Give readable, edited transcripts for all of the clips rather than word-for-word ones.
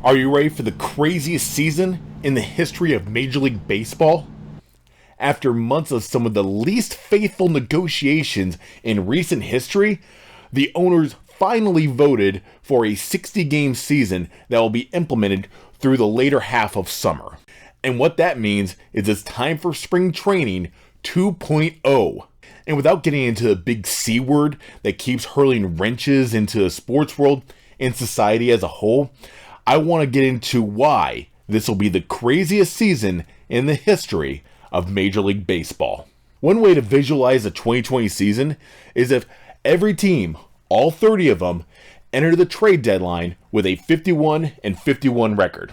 Are you ready for the craziest season in the history of Major League Baseball? After months of some of the least faithful negotiations in recent history, the owners finally voted for a 60-game season that will be implemented through the later half of summer. And what that means is it's time for spring training 2.0. And without getting into the big C word that keeps hurling wrenches into the sports world and society as a whole, I want to get into why this will be the craziest season in the history of Major League Baseball. One way to visualize the 2020 season is if every team, all 30 of them, enter the trade deadline with a 51-51 record.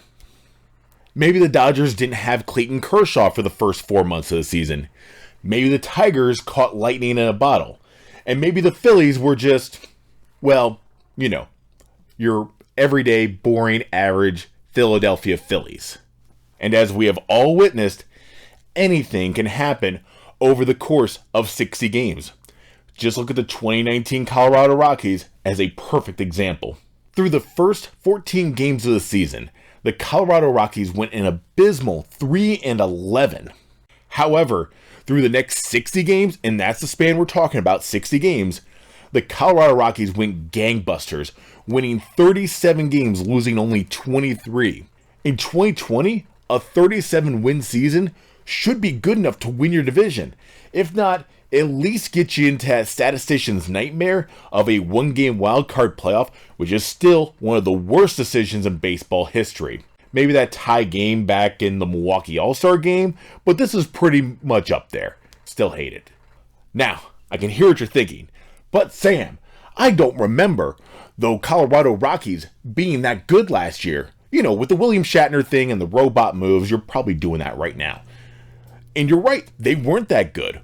Maybe the Dodgers didn't have Clayton Kershaw for the first 4 months of the season. Maybe the Tigers caught lightning in a bottle. And maybe the Phillies were just, well, your everyday, boring, average Philadelphia Phillies. And as we have all witnessed, anything can happen over the course of 60 games. Just look at the 2019 Colorado Rockies as a perfect example. Through the first 14 games of the season, the Colorado Rockies went an abysmal 3-11. However, through the next 60 games, and that's the span we're talking about, 60 games, the Colorado Rockies went gangbusters, winning 37 games, losing only 23. In 2020, a 37-win season should be good enough to win your division. If not, at least get you into that statistician's nightmare of a one-game wildcard playoff, which is still one of the worst decisions in baseball history. Maybe that tie game back in the Milwaukee All-Star game, but this is pretty much up there. Still hate it. Now, I can hear what you're thinking, but Sam, I don't remember the Colorado Rockies being that good last year. With the William Shatner thing and the robot moves, you're probably doing that right now. And you're right, they weren't that good.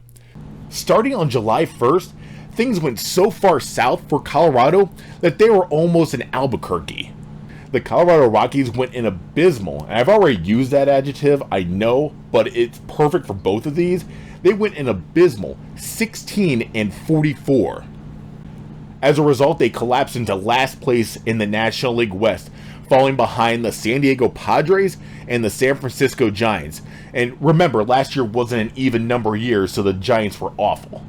Starting on July 1st, things went so far south for Colorado that they were almost in Albuquerque. The Colorado Rockies went in abysmal, and I've already used that adjective, I know, but it's perfect for both of these. They went in abysmal 16-44. As a result, they collapsed into last place in the National League West, falling behind the San Diego Padres and the San Francisco Giants. And remember, last year wasn't an even number year, so the Giants were awful.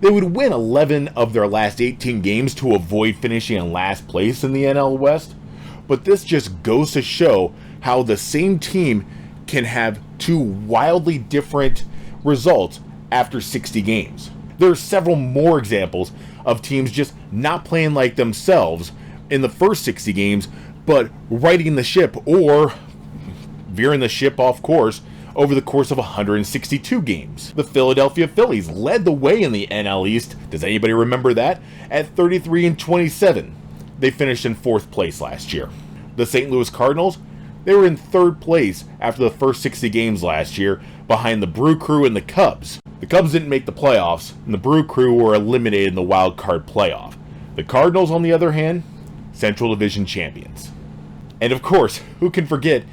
They would win 11 of their last 18 games to avoid finishing in last place in the NL West. But this just goes to show how the same team can have two wildly different results after 60 games. There are several more examples of teams just not playing like themselves in the first 60 games, but righting the ship or veering the ship off course over the course of 162 games. The Philadelphia Phillies led the way in the NL East. Does anybody remember that? At 33-27. They finished in 4th place last year. The St. Louis Cardinals, they were in 3rd place after the first 60 games last year, behind the Brew Crew and the Cubs. The Cubs didn't make the playoffs, and the Brew Crew were eliminated in the wild card playoff. The Cardinals, on the other hand, Central Division champions. And of course, who can forget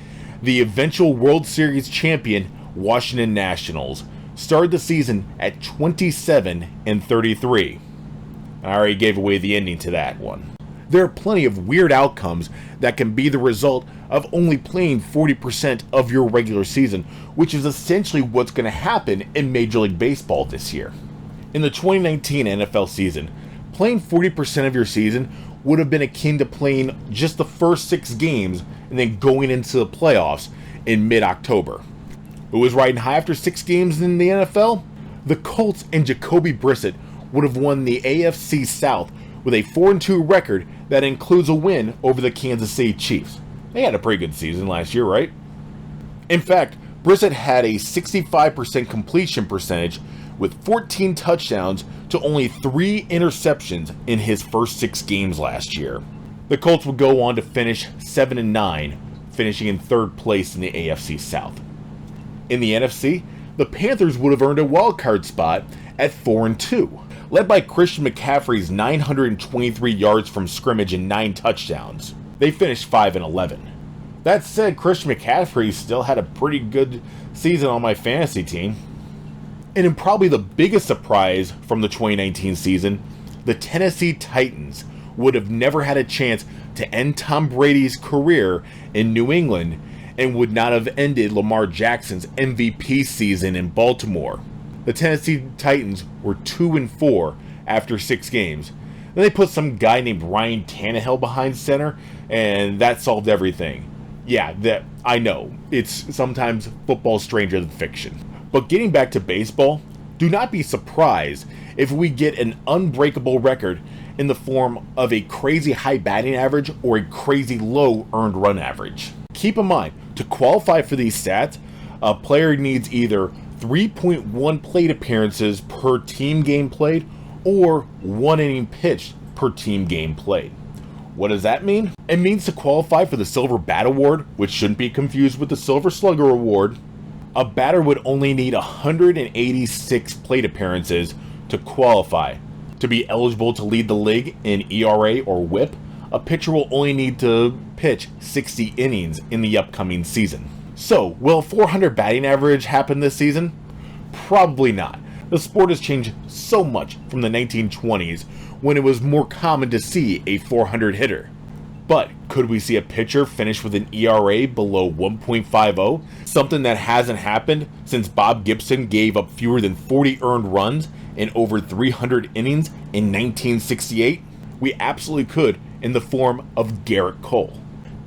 the eventual World Series champion Washington Nationals started the season at 27-33. I already gave away the ending to that one. There are plenty of weird outcomes that can be the result of only playing 40% of your regular season, which is essentially what's going to happen in Major League Baseball this year. In the 2019 NFL season, playing 40% of your season would have been akin to playing just the first 6 games and then going into the playoffs in mid-October. Who was riding high after 6 games in the NFL? The Colts and Jacoby Brissett would have won the AFC South with a 4-2 record that includes a win over the Kansas City Chiefs. They had a pretty good season last year, right? In fact, Brissett had a 65% completion percentage with 14 touchdowns to only 3 interceptions in his first 6 games last year. The Colts would go on to finish 7-9, finishing in 3rd place in the AFC South. In the NFC, the Panthers would have earned a wildcard spot at 4-2. Led by Christian McCaffrey's 923 yards from scrimmage and 9 touchdowns. They finished 5-11. That said, Christian McCaffrey still had a pretty good season on my fantasy team. And in probably the biggest surprise from the 2019 season, the Tennessee Titans would have never had a chance to end Tom Brady's career in New England and would not have ended Lamar Jackson's MVP season in Baltimore. The Tennessee Titans were 2-4 after 6 games. Then they put some guy named Ryan Tannehill behind center, and that solved everything. Yeah, that I know. It's sometimes football stranger than fiction. But getting back to baseball, do not be surprised if we get an unbreakable record in the form of a crazy high batting average or a crazy low earned run average. Keep in mind, to qualify for these stats, a player needs either 3.1 plate appearances per team game played or 1 inning pitched per team game played. What does that mean? It means to qualify for the Silver Bat Award, which shouldn't be confused with the Silver Slugger Award, a batter would only need 186 plate appearances to qualify. To be eligible to lead the league in ERA or WHIP, a pitcher will only need to pitch 60 innings in the upcoming season. So, will a 400 batting average happen this season? Probably not. The sport has changed so much from the 1920s when it was more common to see a 400 hitter. But could we see a pitcher finish with an ERA below 1.50, something that hasn't happened since Bob Gibson gave up fewer than 40 earned runs in over 300 innings in 1968? We absolutely could in the form of Garrett Cole.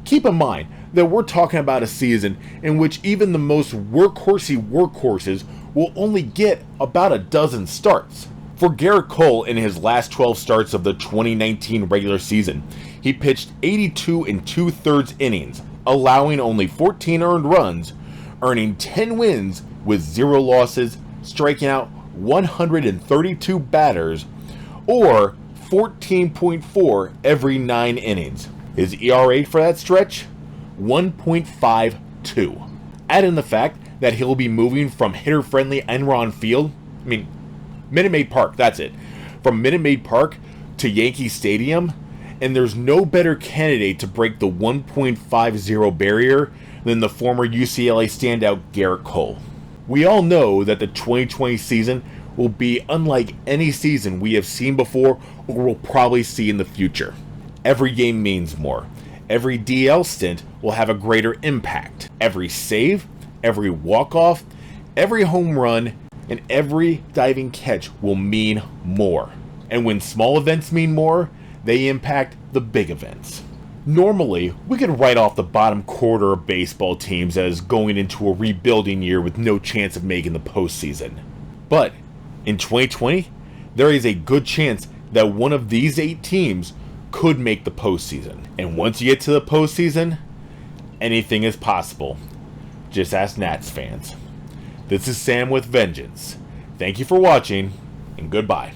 Keep in mind that we're talking about a season in which even the most workhorses will only get about a dozen starts. For Garrett Cole, in his last 12 starts of the 2019 regular season, he pitched 82 2/3 innings, allowing only 14 earned runs, earning 10 wins with 0 losses, striking out 132 batters, or 14.4 every 9 innings. His ERA for that stretch? 1.52. Add in the fact that he'll be moving from hitter-friendly Enron Field, Minute Maid Park, that's it, from Minute Maid Park to Yankee Stadium, and there's no better candidate to break the 1.50 barrier than the former UCLA standout Garrett Cole. We all know that the 2020 season will be unlike any season we have seen before or will probably see in the future. Every game means more. Every DL stint will have a greater impact. Every save, every walk-off, every home run, and every diving catch will mean more. And when small events mean more, they impact the big events. Normally, we could write off the bottom quarter of baseball teams as going into a rebuilding year with no chance of making the postseason. But in 2020, there is a good chance that one of these 8 teams could make the postseason. And once you get to the postseason, anything is possible. Just ask Nats fans. This is Sam with Vengeance. Thank you for watching, and goodbye.